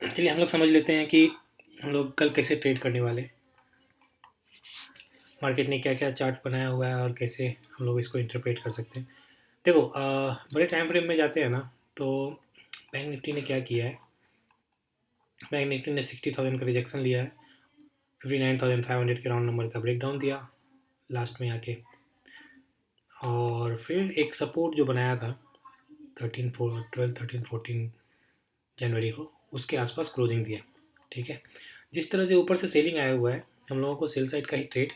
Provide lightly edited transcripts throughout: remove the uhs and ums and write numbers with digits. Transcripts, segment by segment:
चलिए हम लोग समझ लेते हैं कि हम लोग कल कैसे ट्रेड करने वाले हैं, मार्केट ने क्या क्या चार्ट बनाया हुआ है और कैसे हम लोग इसको इंटरप्रेट कर सकते हैं। देखो बड़े टाइम फ्रेम में जाते हैं ना, तो बैंक निफ्टी ने क्या किया है, बैंक निफ्टी ने 60,000 का रिजेक्शन लिया है, 59,500 के राउंड नंबर का ब्रेक डाउन दिया लास्ट में आके, और फिर एक सपोर्ट जो बनाया था 13 जनवरी को, उसके आसपास क्लोजिंग दिया। ठीक है, जिस तरह से ऊपर से सेलिंग आया हुआ है, हम लोगों को सेल साइड का ही ट्रेड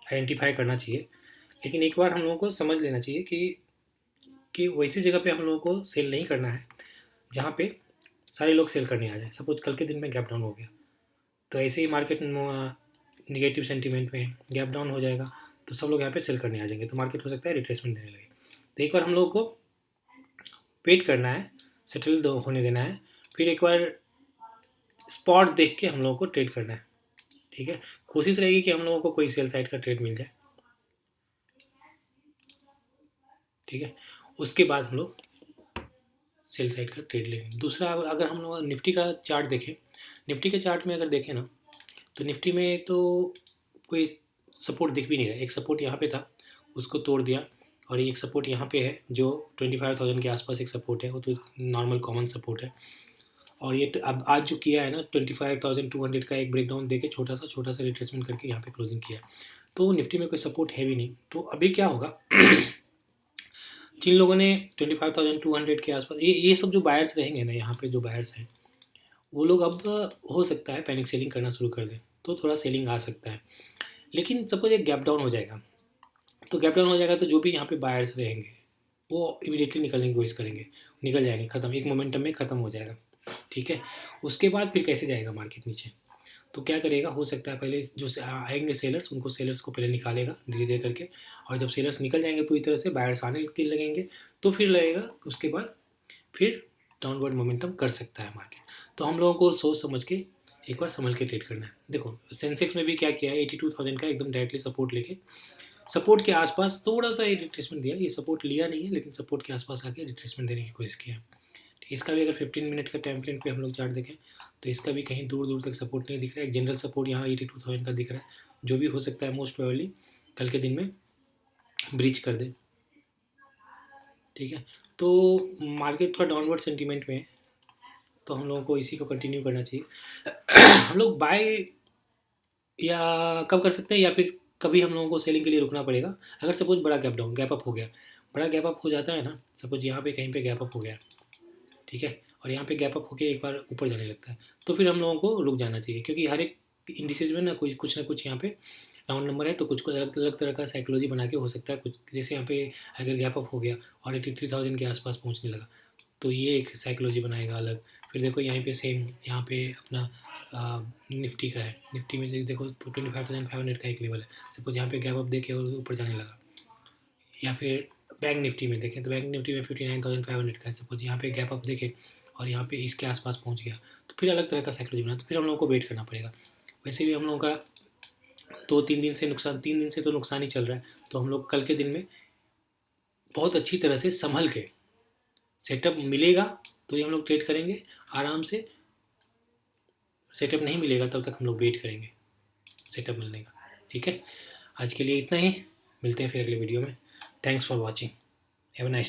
आइडेंटिफाई करना चाहिए। लेकिन एक बार हम लोगों को समझ लेना चाहिए कि वैसी जगह पे हम लोगों को सेल नहीं करना है जहाँ पे सारे लोग सेल करने आ जाए। सपोज कल के दिन में गैप डाउन हो गया, तो ऐसे ही मार्केट निगेटिव सेंटीमेंट में गैप डाउन हो जाएगा, तो सब लोग यहाँ पे सेल करने आ जाएंगे, तो मार्केट हो सकता है रिट्रेसमेंट देने लगे। तो एक बार हम लोगों को वेट करना है, सेटल होने देना है, फिर एक बार स्पॉट देख के हम लोगों को ट्रेड करना है। ठीक है, कोशिश रहेगी कि हम लोगों को कोई सेल साइड का ट्रेड मिल जाए। ठीक है, उसके बाद हम लोग सेल साइड का ट्रेड लेंगे। दूसरा, अगर हम लोग निफ्टी का चार्ट देखें, निफ्टी के चार्ट में अगर देखें ना, तो निफ्टी में तो कोई सपोर्ट दिख भी नहीं रहा। एक सपोर्ट यहाँ पे था, उसको तोड़ दिया, और एक सपोर्ट यहाँ पे है जो 25,000 के आसपास एक सपोर्ट है, वो तो नॉर्मल कॉमन सपोर्ट है। और ये अब आज जो किया है ना, 25,200 का एक ब्रेकडाउन देके छोटा सा रिट्रेसमेंट करके यहाँ पे क्लोजिंग किया। तो निफ्टी में कोई सपोर्ट है भी नहीं। तो अभी क्या होगा, जिन लोगों ने 25,200 के आसपास, ये सब जो बायर्स रहेंगे ना, यहाँ पे जो बायर्स हैं, वो लोग अब हो सकता है पैनिक सेलिंग करना शुरू कर दें, तो थोड़ा सेलिंग आ सकता है। लेकिन सपोज एक गैप डाउन हो जाएगा, तो गैप डाउन हो जाएगा तो जो भी यहाँ पे बायर्स रहेंगे वो इमीडिएटली निकलने की कोशिश करेंगे, निकल जाएंगे, ख़त्म, एक मोमेंटम में ख़त्म हो जाएगा। ठीक है, उसके बाद फिर कैसे जाएगा मार्केट नीचे, तो क्या करेगा, हो सकता है पहले जो आएंगे सेलर्स, उनको सेलर्स को पहले निकालेगा धीरे धीरे करके, और जब सेलर्स निकल जाएंगे पूरी तरह से, बायर्स आने के लगेंगे, तो फिर लगेगा, उसके बाद फिर डाउनवर्ड मोमेंटम कर सकता है मार्केट। तो हम लोगों को सोच समझ के एक बार संभल के ट्रेड करना है। देखो सेंसेक्स में भी क्या किया है, 82,000 का एकदम डायरेक्टली सपोर्ट लेके, सपोर्ट के आसपास थोड़ा सा रिट्रेसमेंट दिया, ये सपोर्ट लिया नहीं है लेकिन सपोर्ट के आसपास आके रिट्रेसमेंट देने की कोशिश किया। इसका भी अगर 15 मिनट का टाइम फ्रेम पे हम लोग चार्ट देखें, तो इसका भी कहीं दूर दूर तक सपोर्ट नहीं दिख रहा है। एक जनरल सपोर्ट यहाँ 82,000 का दिख रहा है, जो भी हो सकता है मोस्ट प्रोबेबली कल के दिन में ब्रीच कर दे। ठीक है, तो मार्केट थोड़ा डाउनवर्ड सेंटीमेंट में है, तो हम लोगों को इसी को कंटिन्यू करना चाहिए। हम लोग बाय या कब कर सकते हैं, या फिर कभी हम लोगों को सेलिंग के लिए रुकना पड़ेगा, अगर सपोज बड़ा गैप डाउन गैप अप हो गया, बड़ा गैप अप हो जाता है ना, सपोज यहाँ पे कहीं पे गैप अप हो गया, ठीक है, और यहाँ पे गैप अप होकर एक बार ऊपर जाने लगता है, तो फिर हम लोगों को रुक जाना चाहिए, क्योंकि हर एक इंडिसेज में ना कुछ ना कुछ यहाँ पे राउंड नंबर है, तो कुछ अलग अलग तरह का साइकोलॉजी बना के हो सकता है कुछ, जैसे यहाँ पे अगर गैप अप हो गया और 83,000 के आसपास पहुँचने लगा, तो ये एक साइकोलॉजी बनाएगा अलग। फिर देखो यहाँ पे सेम, यहाँ पे अपना निफ्टी का है, निफ्टी में देखो 25,500 का एक लेवल है, सपोज यहाँ पे गैप अप देखे और ऊपर जाने लगा। या फिर बैंक निफ्टी में देखें, तो बैंक निफ्टी में 59,500 का है, सपोज यहाँ पे गैप अप देखे और यहाँ पे इसके आसपास पहुँच गया, तो फिर अलग तरह का साइकोलॉजी बना, तो फिर हम लोगों को वेट करना पड़ेगा। वैसे भी हम लोगों का 2-3 दिन से नुकसान, 3 दिन से तो नुकसान ही चल रहा है, तो हम लोग कल के दिन में बहुत अच्छी तरह से संभल के, सेटअप मिलेगा तो ये हम लोग ट्रेड करेंगे आराम से, सेटअप नहीं मिलेगा तब तक हम लोग वेट करेंगे सेटअप मिलने का। ठीक है, आज के लिए इतना ही, मिलते हैं फिर अगले वीडियो में। Thanks for watching, have a nice